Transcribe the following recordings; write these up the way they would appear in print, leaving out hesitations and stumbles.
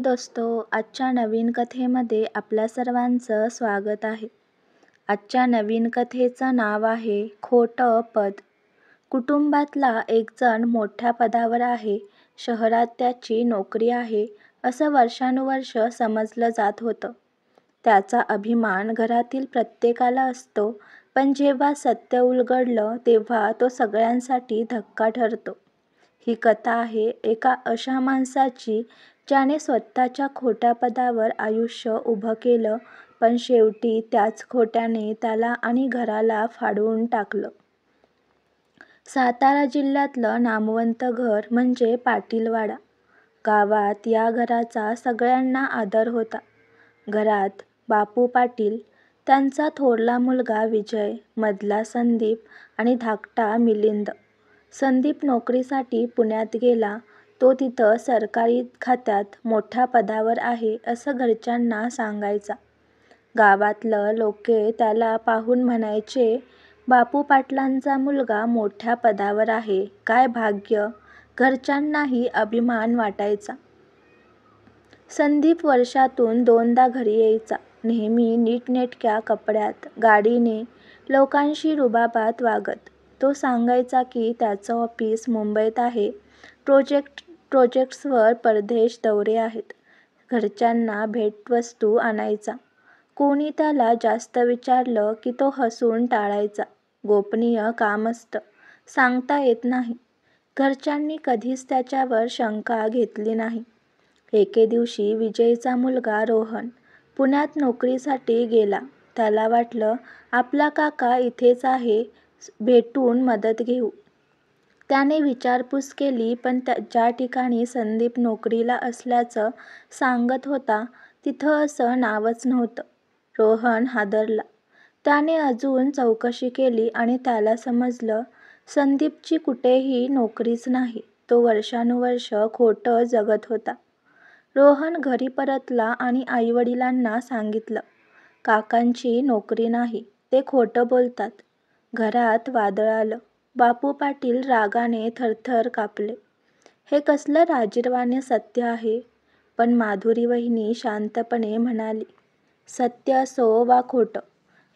दोस्तो, आजच्या नवीन कथेमध्ये आपल्या सर्वांचं स्वागत आहे. आजच्या नवीन कथेचं नाव आहे खोटं पद. कुटुंबातला एक जण मोठ्या पदावर आहे, शहरात त्याची नोकरी आहे असं वर्षानुवर्ष समजलं जात होतं. त्याचा अभिमान घरातील प्रत्येकाला असतो, पण जेव्हा सत्य उलगडलं तेव्हा तो सगळ्यांसाठी धक्का ठरतो. ही कथा आहे एका अशा माणसाची ज्याने स्वतःच्या खोट्या पदावर आयुष्य उभं केलं, पण शेवटी त्याच खोट्याने त्याला आणि घराला फाडून टाकलं. सातारा जिल्ह्यातलं नामवंत घर म्हणजे पाटीलवाडा. गावात या घराचा सगळ्यांना आदर होता. घरात बापू पाटील, त्यांचा थोरला मुलगा विजय, मधला संदीप आणि धाकटा मिलिंद. संदीप नोकरीसाठी पुण्यात गेला. तो तिथं सरकारी खात्यात मोठ्या पदावर आहे असं घरच्यांना सांगायचा. गावातलं लोके त्याला पाहून म्हणायचे, बापू पाटलांचा मुलगा मोठ्या पदावर आहे, काय भाग्य. घरच्यांनाही अभिमान वाटायचा. संदीप वर्षातून 2दा घरी यायचा. नेहमी नीटनेटक्या कपड्यात, गाडीने, लोकांशी रुबाबात वागत. तो सांगायचा की त्याचं ऑफिस मुंबईत आहे, प्रोजेक्ट्सवर परदेश दौरे आहेत. घरच्यांना भेटवस्तू आणायचा. कोणी त्याला जास्त विचारलं की तो हसून टाळायचा. गोपनीय काम असतं, सांगता येत नाही. घरच्यांनी कधीच त्याच्यावर शंका घेतली नाही. एके दिवशी विजयचा मुलगा रोहन पुण्यात नोकरीसाठी गेला. त्याला वाटलं आपला काका इथेच आहे, भेटून मदत घेऊ. त्याने विचारपूस केली, पण ज्या ठिकाणी संदीप नोकरीला असल्याचं सांगत होता तिथं असं नावच नव्हतं. रोहन हादरला. त्याने अजून चौकशी केली आणि त्याला समजलं संदीपची कुठेही नोकरीच नाही. तो वर्षानुवर्ष खोटं जगत होता. रोहन घरी परतला आणि आईवडिलांना सांगितलं, काकांची नोकरी नाही, ते खोटं बोलतात. घरात वादळ आलं. बापू पाटील रागाने थरथर कापले. हे कसलं लाजिरवाणे सत्य आहे. पण माधुरी वहिनी शांतपणे म्हणाली, सत्य असो वा खोटं,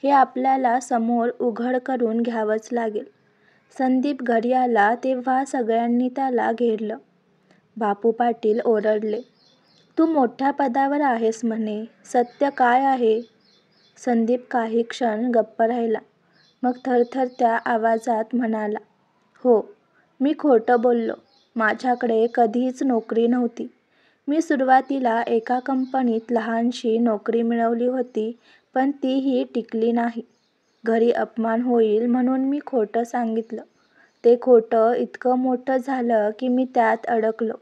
हे आपल्याला समोर उघड करून घ्यावंच लागेल. संदीप घरी आला तेव्हा सगळ्यांनी त्याला घेरलं. बापू पाटील ओरडले, तू मोठ्या पदावर आहेस म्हणे, सत्य काय आहे? संदीप काही क्षण गप्प राहिला. मग थरथरत्या आवाजात म्हणाला, हो, मी खोटं बोललो. माझ्याकडे कधीच नोकरी नव्हती. मी सुरुवातीला एका कंपनीत लहानशी नोकरी मिळवली होती, पण तीही टिकली नाही. घरी अपमान होईल म्हणून मी खोटं सांगितलं. ते खोटं इतकं मोठं झालं की मी त्यात अडकलो.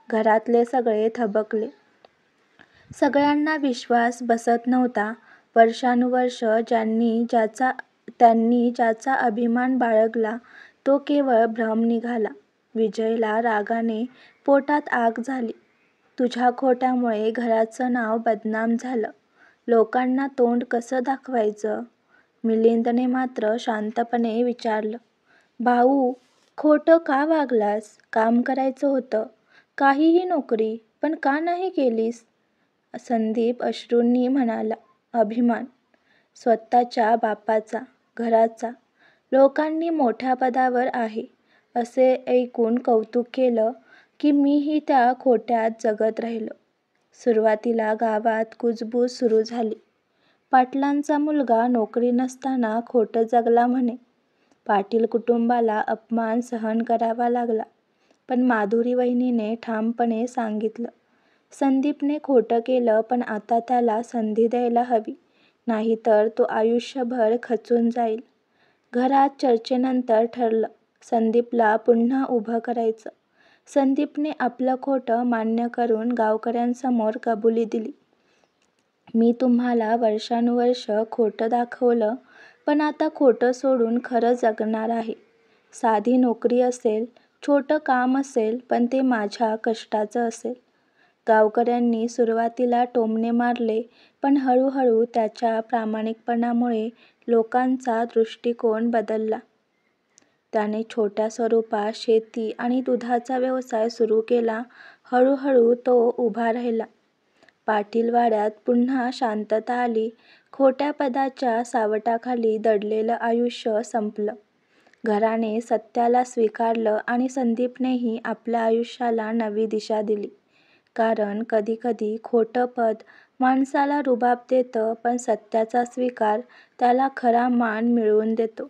घरातले सगळे थबकले. सगळ्यांना विश्वास बसत नव्हता. वर्षानुवर्ष त्यांनी ज्याचा अभिमान बाळगला तो केवळ भ्रम निघाला. विजयला रागाने पोटात आग झाली. तुझ्या खोट्यामुळे घराचं नाव बदनाम झालं. लोकांना तोंड कसं दाखवायचं? मिलिंदने मात्र शांतपणे विचारलं, भाऊ, खोटं का वागलास? काम करायचं होतं, काहीही नोकरी, पण का नाही केलीस? संदीप अश्रूंनी म्हणाला, अभिमान. स्वतःच्या बापाचा, घराचा. लोकांनी मोठ्या पदावर आहे असे ऐकून कौतुक केलं की मीही त्या खोट्यात जगत राहिलो. सुरुवातीला गावात कुजबूज सुरू झाली. पाटलांचा मुलगा नोकरी नसताना खोटं जगला म्हणे. पाटील कुटुंबाला अपमान सहन करावा लागला. पण माधुरी वहिनीने ठामपणे सांगितलं, संदीपने खोटं केलं, पण आता त्याला संधी द्यायला हवी, नाहीतर तो आयुष्यभर खचून जाईल. घरात चर्चेनंतर ठरलं, संदीपला पुन्हा उभं करायचं. संदीपने आपलं खोटं मान्य करून गावकऱ्यांसमोर कबुली दिली, मी तुम्हाला वर्षानुवर्ष खोटं दाखवलं, पण आता खोटं सोडून खरं जगणार आहे. साधी नोकरी असेल, छोटं काम असेल, पण ते माझ्या कष्टाचं असेल. गावकऱ्यांनी सुरुवातीला टोमणे मारले, पण हळूहळू त्याच्या प्रामाणिकपणामुळे लोकांचा दृष्टिकोन बदलला. त्याने छोट्या स्वरूपात शेती आणि दुधाचा व्यवसाय सुरू केला. हळूहळू तो उभा राहिला. पाटील वाड्यात पुन्हा शांतता आली. खोट्या पदाच्या सावटाखाली दडलेलं आयुष्य संपलं. घराने सत्याला स्वीकारलं आणि संदीपनेही आपल्या आयुष्याला नवी दिशा दिली. कारण कधीकधी खोटं पद माणसाला रुबाब देतं, पण सत्याचा स्वीकार त्याला खरा मान मिळवून देतो.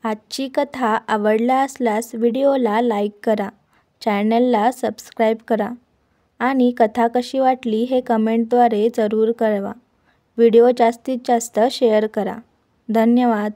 आजची कथा आवडला असल्यास व्हिडिओला लाईक करा, चॅनलला सबस्क्राईब करा आणि कथा कशी वाटली हे कमेंटद्वारे जरूर कळवा. व्हिडिओ जास्तीत जास्त शेअर करा. धन्यवाद.